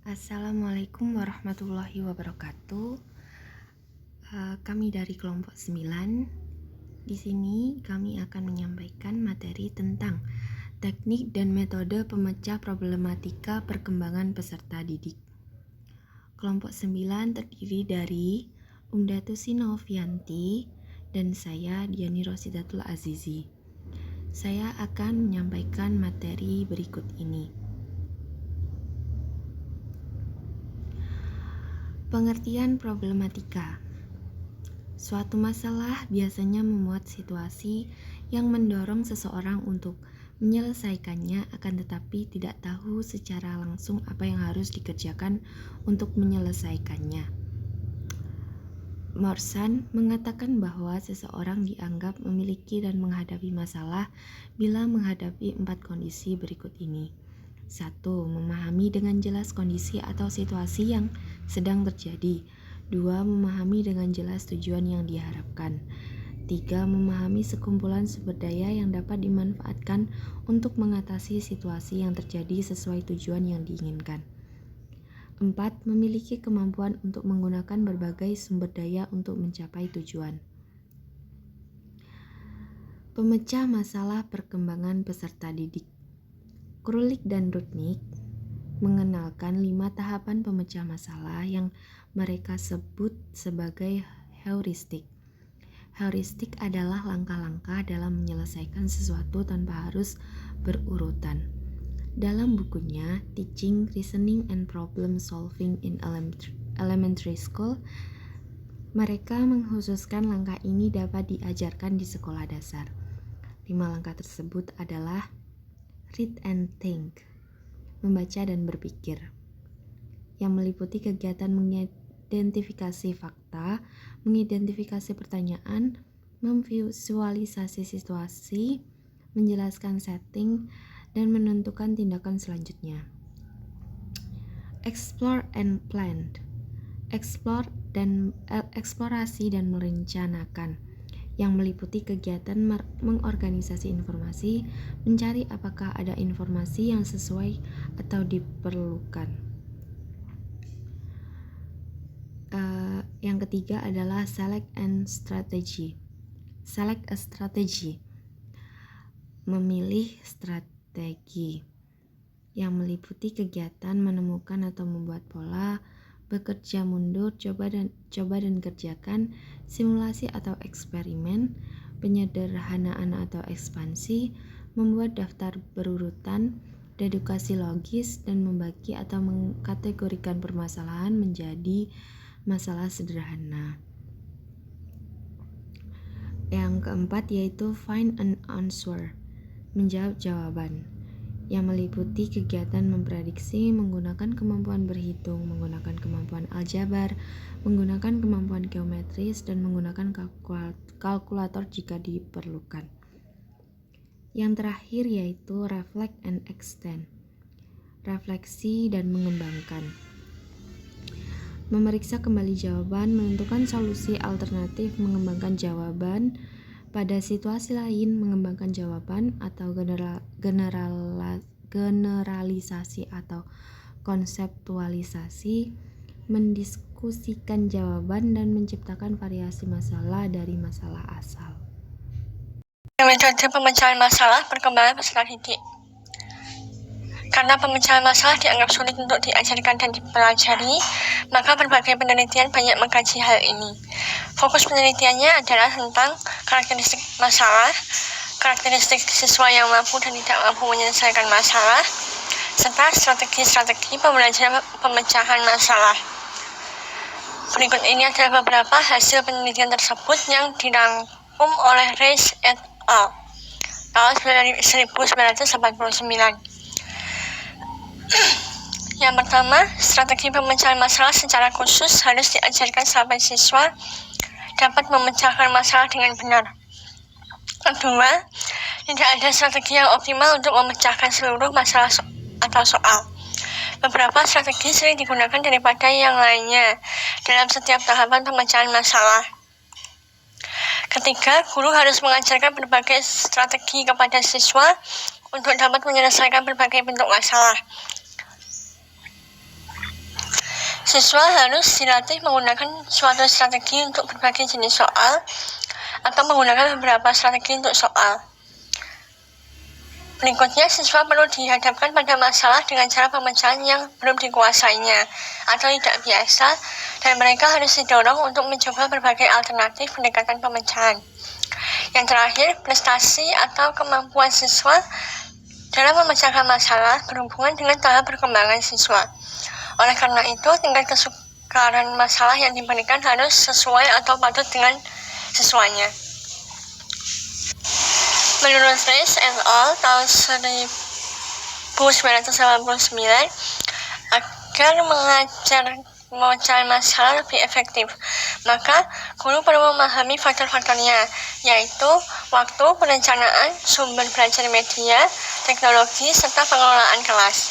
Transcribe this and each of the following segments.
Assalamualaikum warahmatullahi wabarakatuh. Kami dari kelompok 9. Di sini kami akan menyampaikan materi tentang teknik dan metode pemecah problematika perkembangan peserta didik. Kelompok 9 terdiri dari Umdatusi Novianti dan saya Diani Rosidatul Azizi. Saya akan menyampaikan materi berikut ini. Pengertian problematika. Suatu masalah biasanya memuat situasi yang mendorong seseorang untuk menyelesaikannya, akan tetapi tidak tahu secara langsung apa yang harus dikerjakan untuk menyelesaikannya. Morsan mengatakan bahwa seseorang dianggap memiliki dan menghadapi masalah bila menghadapi 4 kondisi berikut ini. 1. Memahami dengan jelas kondisi atau situasi yang sedang terjadi. 2. Memahami dengan jelas tujuan yang diharapkan. 3. Memahami sekumpulan sumber daya yang dapat dimanfaatkan untuk mengatasi situasi yang terjadi sesuai tujuan yang diinginkan. 4. Memiliki kemampuan untuk menggunakan berbagai sumber daya untuk mencapai tujuan. Pemecah masalah perkembangan peserta didik. Krulik dan Rudnick mengenalkan 5 tahapan pemecah masalah yang mereka sebut sebagai heuristik. Heuristik adalah langkah-langkah dalam menyelesaikan sesuatu tanpa harus berurutan. Dalam bukunya Teaching, Reasoning, and Problem Solving in Elementary School, mereka mengkhususkan langkah ini dapat diajarkan di sekolah dasar. 5 langkah tersebut adalah read and think, membaca dan berpikir, yang meliputi kegiatan mengidentifikasi fakta, mengidentifikasi pertanyaan, memvisualisasi situasi, menjelaskan setting, dan menentukan tindakan selanjutnya. Explore and plan, eksplorasi dan merencanakan, yang meliputi kegiatan mengorganisasi informasi, mencari apakah ada informasi yang sesuai atau diperlukan. Yang ketiga adalah select a strategy, memilih strategi, yang meliputi kegiatan menemukan atau membuat pola, bekerja mundur, coba dan kerjakan, simulasi atau eksperimen, penyederhanaan atau ekspansi, membuat daftar berurutan, dedukasi logis, dan membagi atau mengkategorikan permasalahan menjadi masalah sederhana. Yang keempat yaitu find an answer, menjawab jawaban, yang meliputi kegiatan memprediksi, menggunakan kemampuan berhitung, menggunakan kemampuan aljabar, menggunakan kemampuan geometris, dan menggunakan kalkulator jika diperlukan. Yang terakhir yaitu reflect and extend, refleksi dan mengembangkan, memeriksa kembali jawaban, menentukan solusi alternatif, mengembangkan jawaban pada situasi lain, mengembangkan jawaban atau generalisasi atau konseptualisasi, mendiskusikan jawaban, dan menciptakan variasi masalah dari masalah asal. Metode pemecahan masalah perkembangan peserta didik. Karena pemecahan masalah dianggap sulit untuk diajarkan dan dipelajari, maka berbagai penelitian banyak mengkaji hal ini. Fokus penelitiannya adalah tentang karakteristik masalah, karakteristik siswa yang mampu dan tidak mampu menyelesaikan masalah, serta strategi-strategi pembelajaran pemecahan masalah. Berikut ini adalah beberapa hasil penelitian tersebut yang dirangkum oleh Reis et al. Tahun 1989. Yang pertama, strategi pemecahan masalah secara khusus harus diajarkan sampai siswa dapat memecahkan masalah dengan benar. Kedua, tidak ada strategi yang optimal untuk memecahkan seluruh masalah atau soal. Beberapa strategi sering digunakan daripada yang lainnya dalam setiap tahapan pemecahan masalah. Ketiga, guru harus mengajarkan berbagai strategi kepada siswa untuk dapat menyelesaikan berbagai bentuk masalah. Siswa harus dilatih menggunakan suatu strategi untuk berbagai jenis soal atau menggunakan beberapa strategi untuk soal. Berikutnya, siswa perlu dihadapkan pada masalah dengan cara pemecahan yang belum dikuasainya atau tidak biasa, dan mereka harus didorong untuk mencoba berbagai alternatif pendekatan pemecahan. Yang terakhir, prestasi atau kemampuan siswa dalam memecahkan masalah berhubungan dengan tahap perkembangan siswa. Oleh karena itu, tingkat kesukaran masalah yang diberikan harus sesuai atau patut dengan siswanya. Menurut Reis et al. Tahun 1999, agar memecahan masalah lebih efektif, maka guru perlu memahami faktor-faktornya, yaitu waktu, perencanaan, sumber belajar media, teknologi, serta pengelolaan kelas.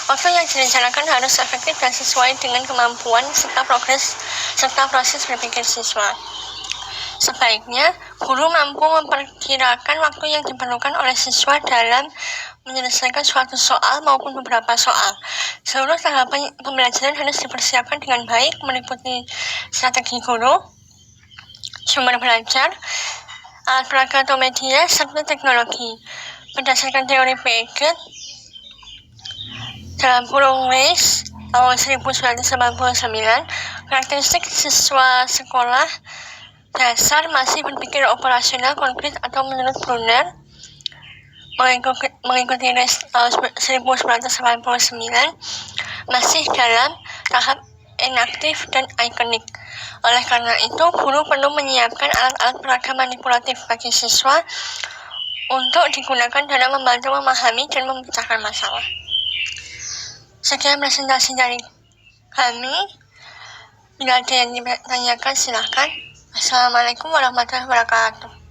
Waktu yang direncanakan harus efektif dan sesuai dengan kemampuan serta proses berpikir siswa. Sebaiknya, guru mampu memperkirakan waktu yang diperlukan oleh siswa dalam menyelesaikan suatu soal maupun beberapa soal. Seluruh tahapan pembelajaran harus dipersiapkan dengan baik, meliputi strategi guru, sumber belajar, alat peraga atau media, serta teknologi. Berdasarkan teori Piaget, dalam kurung Reis tahun 1999, karakteristik siswa sekolah dasar masih berpikir operasional konkret atau menurut Brunner mengikuti Reis tahun 1999 masih dalam tahap inaktif dan ikonik. Oleh karena itu, guru perlu menyiapkan alat-alat peraga manipulatif bagi siswa untuk digunakan dalam membantu memahami dan memecahkan masalah. Sekian presentasi dari kami. Bila ada yang ditanyakan, silakan. Assalamualaikum warahmatullahi wabarakatuh.